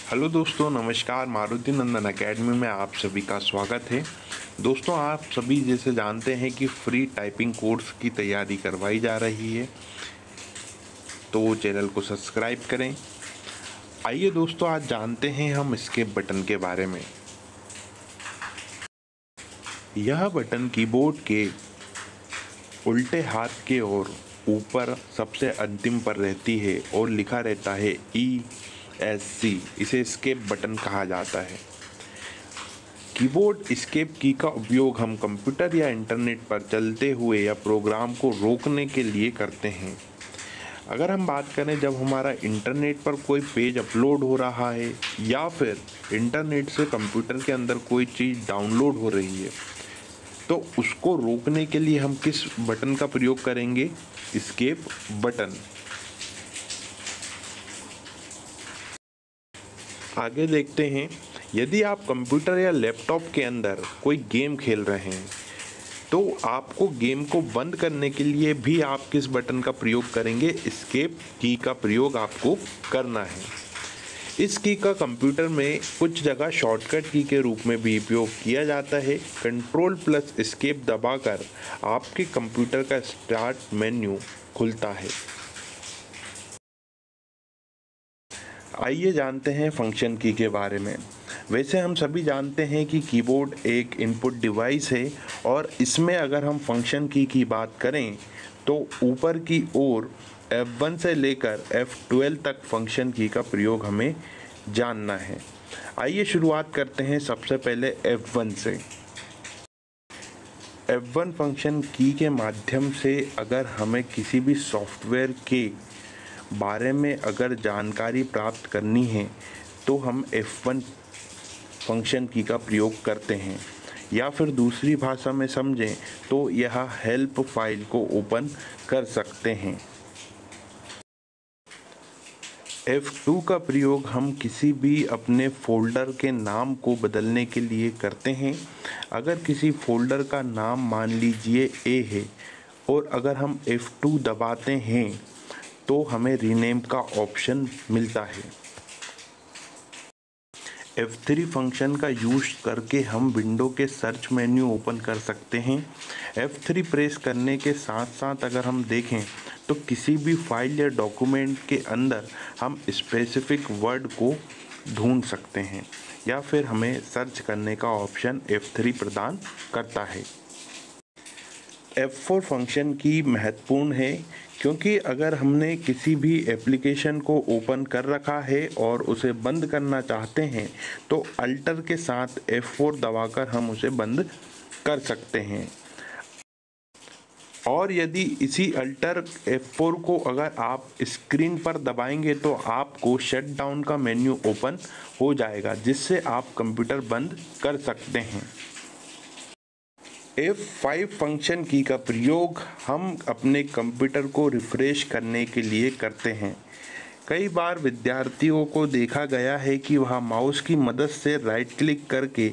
Hello दोस्तों, नमस्कार। मारुति नंदन academy में आप सभी का स्वागत है। दोस्तों, आप सभी जैसे जानते हैं कि फ्री टाइपिंग कोर्स की तैयारी करवाई जा रही है, तो चैनल को सब्सक्राइब करें। आइए दोस्तों, आज जानते हैं हम एस्केप बटन के बारे में। यह बटन कीबोर्ड के उल्टे हाथ के ओर ऊपर सबसे अंतिम पर रहती है और लिखा रहता है ESC। इसे एस्केप बटन कहा जाता है। कीबोर्ड एस्केप की का उपयोग हम कंप्यूटर या इंटरनेट पर चलते हुए या प्रोग्राम को रोकने के लिए करते हैं। अगर हम बात करें जब हमारा इंटरनेट पर कोई पेज अपलोड हो रहा है या फिर इंटरनेट से कंप्यूटर के अंदर कोई चीज़ डाउनलोड हो रही है, तो उसको रोकने के लिए हम किस बटन का प्रयोग करेंगे? Escape button. आगे देखते हैं, यदि आप कंप्यूटर या लैपटॉप के अंदर कोई गेम खेल रहे हैं तो आपको गेम को बंद करने के लिए भी आप किस बटन का प्रयोग करेंगे? एस्केप की का प्रयोग आपको करना है। इस की का कंप्यूटर में कुछ जगह शॉर्टकट की के रूप में भी उपयोग किया जाता है। कंट्रोल+ एस्केप दबाकर आपके कंप्यूटर का स्टार्ट मेन्यू खुलता है। आइए जानते हैं फंक्शन की के बारे में। वैसे हम सभी जानते हैं कि कीबोर्ड एक इनपुट डिवाइस है और इसमें अगर हम फंक्शन की बात करें तो ऊपर की ओर F1 से लेकर F12 तक फंक्शन की का प्रयोग हमें जानना है। आइए शुरुआत करते हैं सबसे पहले F1 से। F1 फंक्शन की के माध्यम से अगर हमें किसी भी सॉफ्टवेयर के बारे में अगर जानकारी प्राप्त करनी है तो हम F1 फंक्शन की का प्रयोग करते हैं, या फिर दूसरी भाषा में समझें तो यह हेल्प फाइल को ओपन कर सकते हैं। F2 का प्रयोग हम किसी भी अपने फ़ोल्डर के नाम को बदलने के लिए करते हैं। अगर किसी फ़ोल्डर का नाम मान लीजिए A है और अगर हम F2 दबाते हैं तो हमें रीनेम का ऑप्शन मिलता है। F3 फंक्शन का यूज़ करके हम विंडो के सर्च मेन्यू ओपन कर सकते हैं। F3 प्रेस करने के साथ साथ अगर हम देखें तो किसी भी फाइल या डॉक्यूमेंट के अंदर हम स्पेसिफिक वर्ड को ढूंढ सकते हैं या फिर हमें सर्च करने का ऑप्शन F3 प्रदान करता है। F4 फंक्शन की महत्वपूर्ण है क्योंकि अगर हमने किसी भी एप्लीकेशन को ओपन कर रखा है और उसे बंद करना चाहते हैं तो अल्टर के साथ F4 दबाकर हम उसे बंद कर सकते हैं। और यदि इसी अल्टर F4 को अगर आप स्क्रीन पर दबाएंगे तो आपको शट डाउन का मेन्यू ओपन हो जाएगा, जिससे आप कंप्यूटर बंद कर सकते हैं। F5 फंक्शन की का प्रयोग हम अपने कंप्यूटर को रिफ़्रेश करने के लिए करते हैं। कई बार विद्यार्थियों को देखा गया है कि वह माउस की मदद से राइट क्लिक करके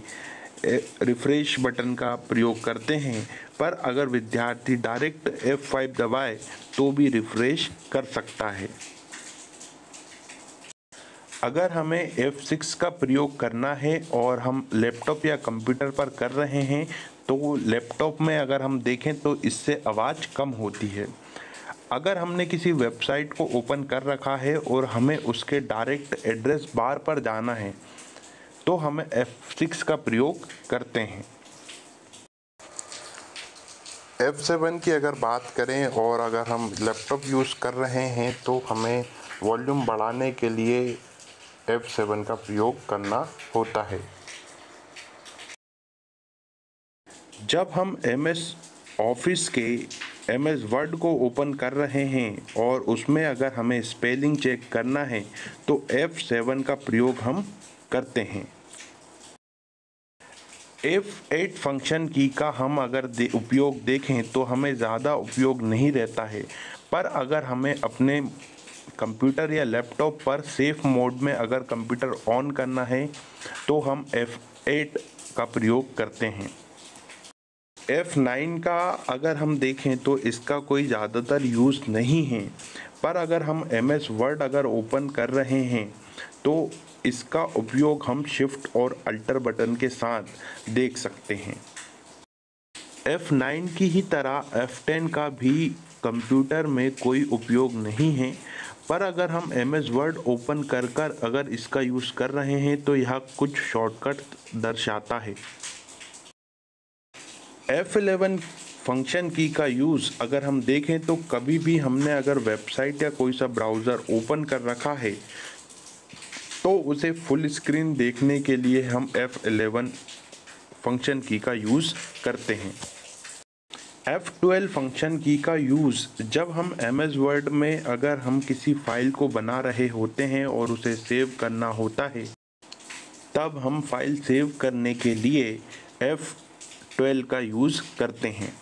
रिफ़्रेश बटन का प्रयोग करते हैं, पर अगर विद्यार्थी डायरेक्ट F5 दबाए तो भी रिफ़्रेश कर सकता है। अगर हमें F6 का प्रयोग करना है और हम लैपटॉप या कंप्यूटर पर कर रहे हैं तो लैपटॉप में अगर हम देखें तो इससे आवाज़ कम होती है। अगर हमने किसी वेबसाइट को ओपन कर रखा है और हमें उसके डायरेक्ट एड्रेस बार पर जाना है तो हमें F6 का प्रयोग करते हैं। F7 की अगर बात करें और अगर हम लैपटॉप यूज़ कर रहे हैं तो हमें वॉल्यूम बढ़ाने के लिए F7 का प्रयोग करना होता है। जब हम MS ऑफिस के MS वर्ड को ओपन कर रहे हैं और उसमें अगर हमें स्पेलिंग चेक करना है तो F7 का प्रयोग हम करते हैं। F8 फंक्शन की का हम अगर उपयोग देखें तो हमें ज़्यादा उपयोग नहीं रहता है, पर अगर हमें अपने कंप्यूटर या लैपटॉप पर सेफ मोड में अगर कंप्यूटर ऑन करना है तो हम F8 का प्रयोग करते हैं। F9 का अगर हम देखें तो इसका कोई ज़्यादातर यूज़ नहीं है, पर अगर हम MS वर्ड अगर ओपन कर रहे हैं तो इसका उपयोग हम शिफ्ट और अल्टर बटन के साथ देख सकते हैं। F9 की ही तरह F10 का भी कंप्यूटर में कोई उपयोग नहीं है, पर अगर हम MS वर्ड ओपन कर कर अगर इसका यूज़ कर रहे हैं तो यह कुछ शॉर्टकट दर्शाता है। F11 फंक्शन की का यूज़ अगर हम देखें तो कभी भी हमने अगर वेबसाइट या कोई सा ब्राउज़र ओपन कर रखा है तो उसे फुल स्क्रीन देखने के लिए हम F11 फंक्शन की का यूज़ करते हैं। F12 फंक्शन की का यूज़ जब हम MS वर्ड में अगर हम किसी फाइल को बना रहे होते हैं और उसे सेव करना होता है, तब हम फाइल सेव करने के लिए F12 का यूज़ करते हैं।